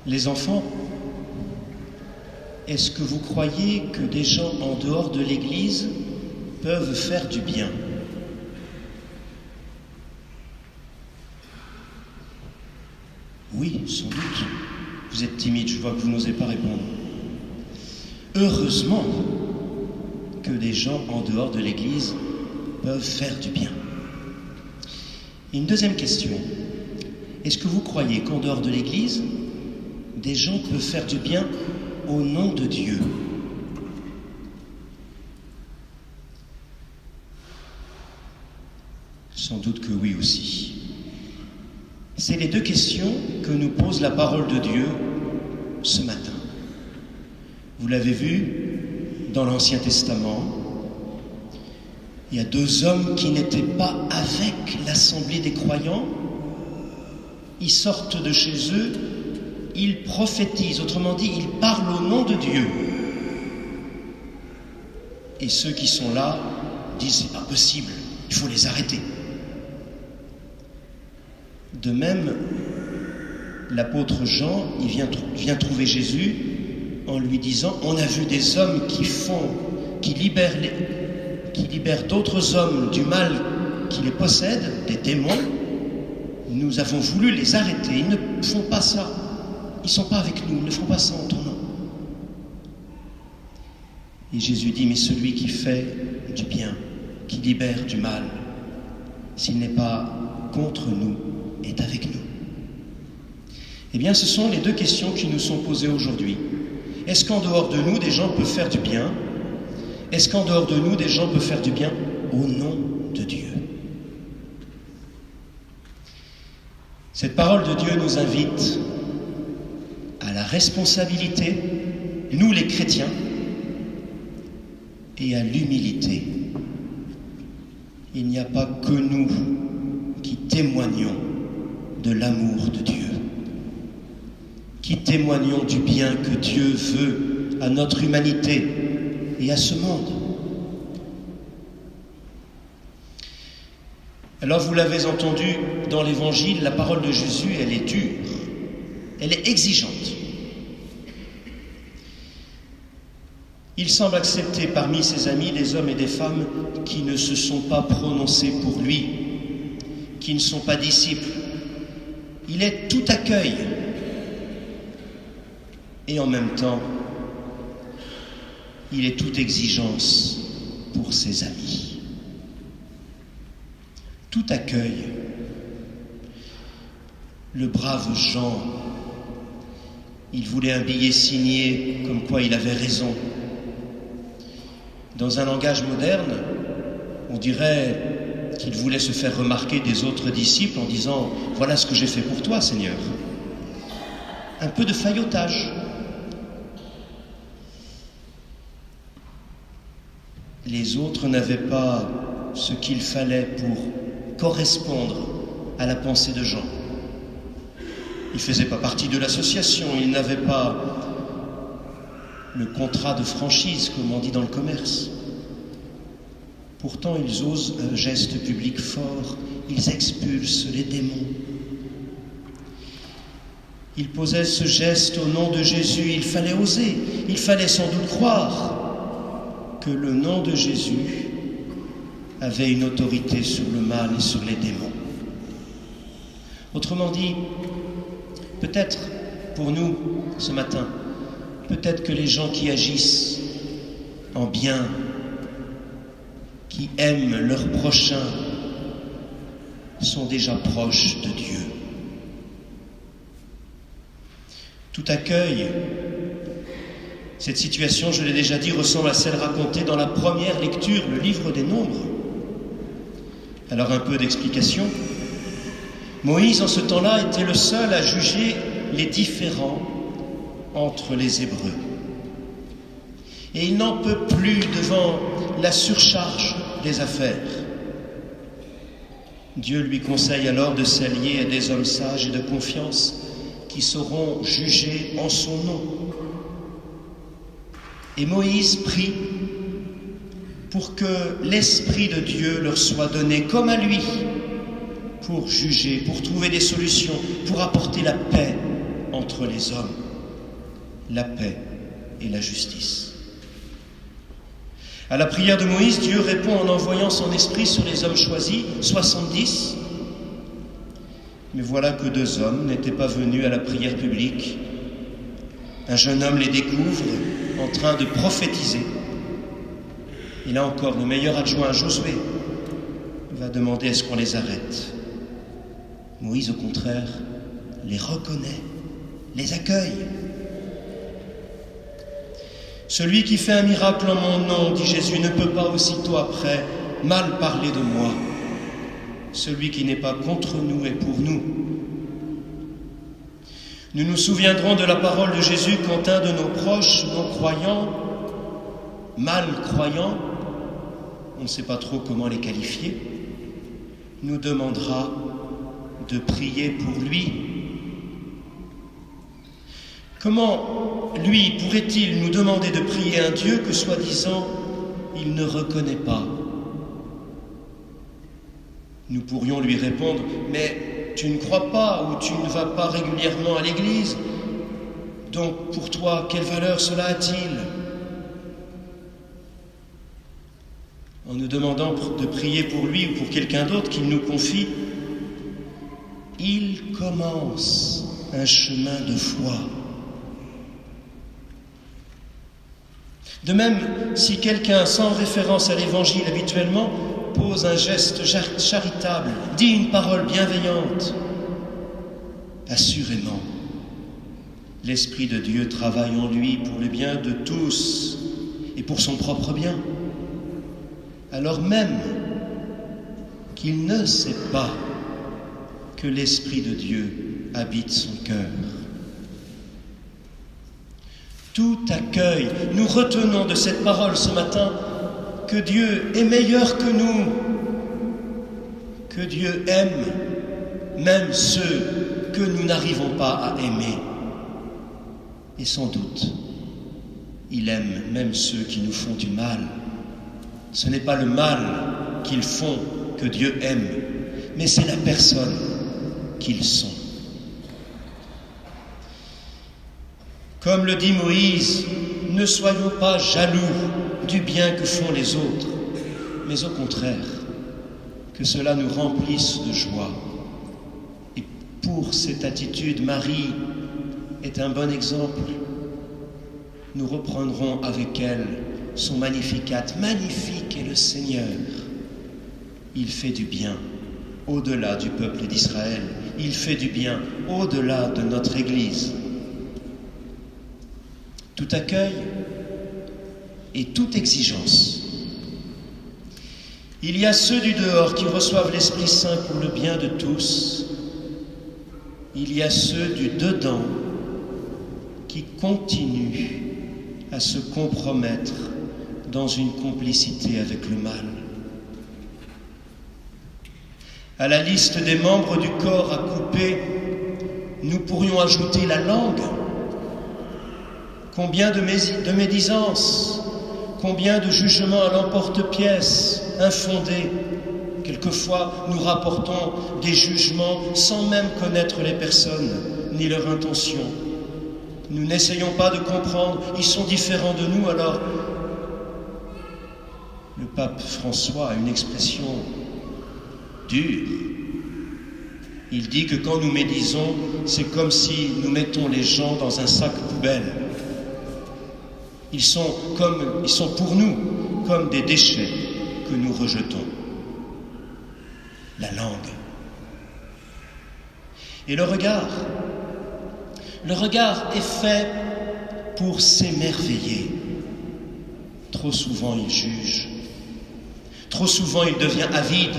Les enfants, est-ce que vous croyez que des gens en dehors de l'Église peuvent faire du bien? Oui, sans doute. Vous êtes timide, je vois que vous n'osez pas répondre. Heureusement que des gens en dehors de l'Église peuvent faire du bien. Et une deuxième question. Est-ce que vous croyez qu'en dehors de l'Église, des gens peuvent faire du bien au nom de Dieu? Sans doute que oui aussi. C'est les deux questions que nous pose la parole de Dieu ce matin. Vous l'avez vu dans l'Ancien Testament, il y a deux hommes qui n'étaient pas avec l'assemblée des croyants. Ils sortent de chez eux, ils prophétisent, autrement dit, ils parlent au nom de Dieu. Et ceux qui sont là disent « c'est pas possible, il faut les arrêter ». De même, l'apôtre Jean, il vient trouver Jésus en lui disant « on a vu des hommes qui libèrent d'autres hommes du mal qui les possède, des démons. Nous avons voulu les arrêter, ils ne font pas ça. Ils ne sont pas avec nous, ils ne font pas ça en ton nom. » Et Jésus dit « mais celui qui fait du bien, qui libère du mal, s'il n'est pas contre nous, est avec nous. » Eh bien, ce sont les deux questions qui nous sont posées aujourd'hui. Est-ce qu'en dehors de nous, des gens peuvent faire du bien? Est-ce qu'en dehors de nous, des gens peuvent faire du bien au nom de Dieu? Cette parole de Dieu nous invite à la responsabilité, nous les chrétiens, et à l'humilité. Il n'y a pas que nous qui témoignons de l'amour de Dieu, qui témoignons du bien que Dieu veut à notre humanité et à ce monde. Alors vous l'avez entendu dans l'Évangile, la parole de Jésus, elle est dure, elle est exigeante. Il semble accepter parmi ses amis des hommes et des femmes qui ne se sont pas prononcés pour lui, qui ne sont pas disciples. Il est tout accueil et en même temps, il est toute exigence pour ses amis. Tout accueil. Le brave Jean, il voulait un billet signé comme quoi il avait raison. Dans un langage moderne, on dirait qu'il voulait se faire remarquer des autres disciples en disant « Voilà ce que j'ai fait pour toi, Seigneur ». Un peu de faillotage. Les autres n'avaient pas ce qu'il fallait pour correspondre à la pensée de Jean. Ils ne faisaient pas partie de l'association, ils n'avaient pas le contrat de franchise, comme on dit dans le commerce. Pourtant, ils osent un geste public fort, ils expulsent les démons. Ils posaient ce geste au nom de Jésus, il fallait oser, il fallait sans doute croire que le nom de Jésus avait une autorité sur le mal et sur les démons. Autrement dit, peut-être pour nous ce matin, peut-être que les gens qui agissent en bien, qui aiment leur prochain, sont déjà proches de Dieu. Tout accueil, cette situation, je l'ai déjà dit, ressemble à celle racontée dans la première lecture, le livre des Nombres. Alors un peu d'explication. Moïse, en ce temps-là, était le seul à juger les différends entre les Hébreux. Et il n'en peut plus devant la surcharge des affaires. Dieu lui conseille alors de s'allier à des hommes sages et de confiance qui sauront juger en son nom. Et Moïse prie pour que l'Esprit de Dieu leur soit donné comme à lui, pour juger, pour trouver des solutions, pour apporter la paix entre les hommes, la paix et la justice. À la prière de Moïse, Dieu répond en envoyant son esprit sur les hommes choisis, 70. Mais voilà que 2 hommes n'étaient pas venus à la prière publique. Un jeune homme les découvre en train de prophétiser. Et là encore, le meilleur adjoint, Josué, va demander est-ce qu'on les arrête. Moïse, au contraire, les reconnaît, les accueille. Celui qui fait un miracle en mon nom, dit Jésus, ne peut pas aussitôt après mal parler de moi. Celui qui n'est pas contre nous est pour nous. Nous nous souviendrons de la parole de Jésus quand un de nos proches, non-croyants, mal croyants, on ne sait pas trop comment les qualifier, nous demandera de prier pour lui. Comment, lui, pourrait-il nous demander de prier un Dieu que, soi-disant, il ne reconnaît pas? Nous pourrions lui répondre, mais tu ne crois pas ou tu ne vas pas régulièrement à l'église, donc pour toi, quelle valeur cela a-t-il? En nous demandant de prier pour lui ou pour quelqu'un d'autre qu'il nous confie, il commence un chemin de foi. De même, si quelqu'un, sans référence à l'Évangile habituellement, pose un geste charitable, dit une parole bienveillante, assurément, l'Esprit de Dieu travaille en lui pour le bien de tous et pour son propre bien, alors même qu'il ne sait pas que l'Esprit de Dieu habite son cœur. Tout accueil, nous retenons de cette parole ce matin que Dieu est meilleur que nous, que Dieu aime même ceux que nous n'arrivons pas à aimer. Et sans doute, il aime même ceux qui nous font du mal. Ce n'est pas le mal qu'ils font que Dieu aime, mais c'est la personne qu'ils sont. Comme le dit Moïse, ne soyons pas jaloux du bien que font les autres, mais au contraire, que cela nous remplisse de joie. Et pour cette attitude, Marie est un bon exemple. Nous reprendrons avec elle son Magnificat. Magnifique est le Seigneur. Il fait du bien au-delà du peuple d'Israël. Il fait du bien au-delà de notre Église. Tout accueil et toute exigence. Il y a ceux du dehors qui reçoivent l'Esprit Saint pour le bien de tous. Il y a ceux du dedans qui continuent à se compromettre dans une complicité avec le mal. À la liste des membres du corps à couper, nous pourrions ajouter la langue. Combien de médisances, combien de jugements à l'emporte-pièce, infondés. Quelquefois, nous rapportons des jugements sans même connaître les personnes, ni leur intention. Nous n'essayons pas de comprendre, ils sont différents de nous, alors le pape François a une expression dure. Il dit que quand nous médisons, c'est comme si nous mettons les gens dans un sac poubelle. Ils sont pour nous comme des déchets que nous rejetons. La langue. Et le regard est fait pour s'émerveiller. Trop souvent, il juge. Trop souvent, il devient avide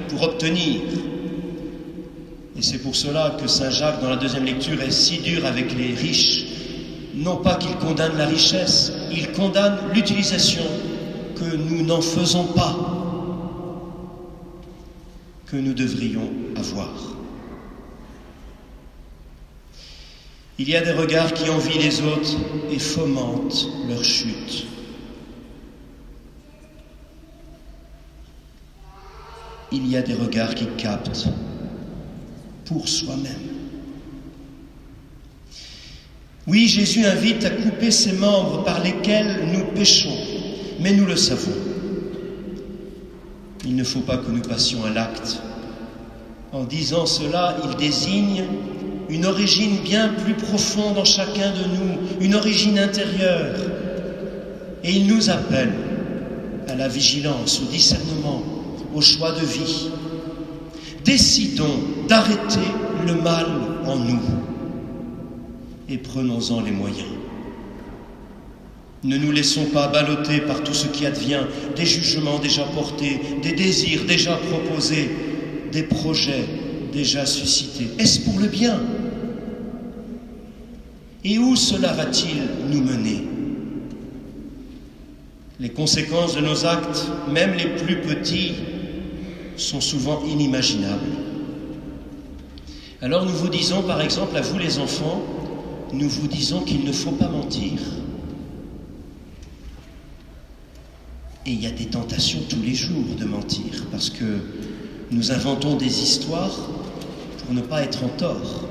pour obtenir. Et c'est pour cela que Saint Jacques, dans la deuxième lecture, est si dur avec les riches. Non pas qu'il condamne la richesse, il condamne l'utilisation que nous n'en faisons pas, que nous devrions avoir. Il y a des regards qui envient les autres et fomentent leur chute. Il y a des regards qui captent pour soi-même. Oui, Jésus invite à couper ces membres par lesquels nous péchons, mais nous le savons. Il ne faut pas que nous passions à l'acte. En disant cela, il désigne une origine bien plus profonde en chacun de nous, une origine intérieure. Et il nous appelle à la vigilance, au discernement, au choix de vie. Décidons d'arrêter le mal en nous et prenons-en les moyens. Ne nous laissons pas balloter par tout ce qui advient, des jugements déjà portés, des désirs déjà proposés, des projets déjà suscités. Est-ce pour le bien? Et où cela va-t-il nous mener? Les conséquences de nos actes, même les plus petits, sont souvent inimaginables. Alors nous vous disons, par exemple, à vous les enfants, nous vous disons qu'il ne faut pas mentir. Et il y a des tentations tous les jours de mentir, parce que nous inventons des histoires pour ne pas être en tort.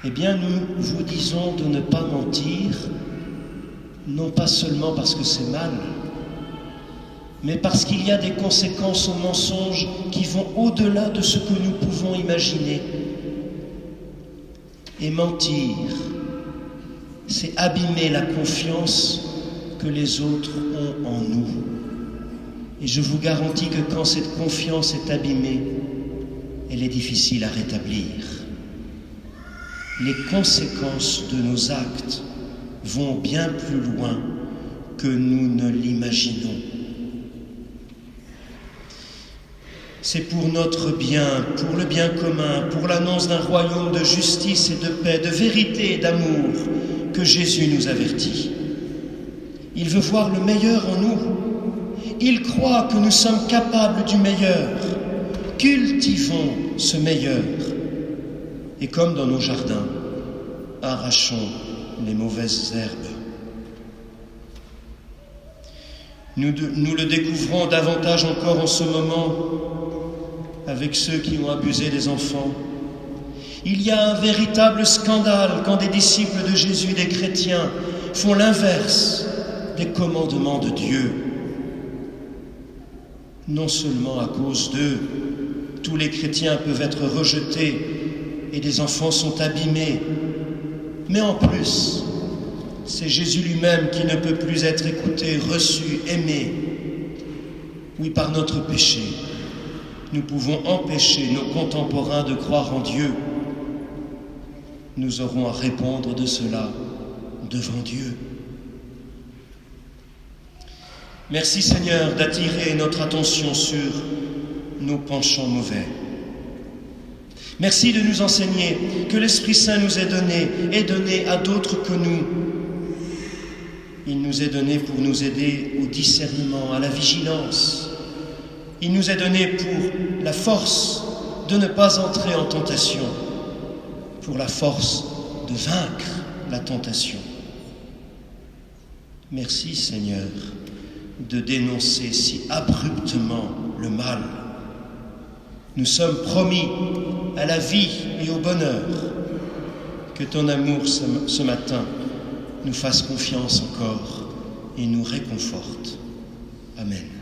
Eh bien, nous vous disons de ne pas mentir, non pas seulement parce que c'est mal, mais parce qu'il y a des conséquences au mensonge qui vont au-delà de ce que nous pouvons imaginer. Et mentir, c'est abîmer la confiance que les autres ont en nous. Et je vous garantis que quand cette confiance est abîmée, elle est difficile à rétablir. Les conséquences de nos actes vont bien plus loin que nous ne l'imaginons. C'est pour notre bien, pour le bien commun, pour l'annonce d'un royaume de justice et de paix, de vérité et d'amour que Jésus nous avertit. Il veut voir le meilleur en nous. Il croit que nous sommes capables du meilleur. Cultivons ce meilleur. Et comme dans nos jardins, arrachons les mauvaises herbes. Nous le découvrons davantage encore en ce moment avec ceux qui ont abusé des enfants. Il y a un véritable scandale quand des disciples de Jésus, des chrétiens, font l'inverse des commandements de Dieu. Non seulement à cause d'eux, tous les chrétiens peuvent être rejetés et des enfants sont abîmés, mais en plus, c'est Jésus lui-même qui ne peut plus être écouté, reçu, aimé. Oui, par notre péché, nous pouvons empêcher nos contemporains de croire en Dieu. Nous aurons à répondre de cela devant Dieu. Merci Seigneur d'attirer notre attention sur nos penchants mauvais. Merci de nous enseigner que l'Esprit Saint nous est donné à d'autres que nous. Il nous est donné pour nous aider au discernement, à la vigilance. Il nous est donné pour la force de ne pas entrer en tentation, pour la force de vaincre la tentation. Merci Seigneur de dénoncer si abruptement le mal. Nous sommes promis à la vie et au bonheur. Que ton amour ce matin nous fasse confiance encore et nous réconforte. Amen.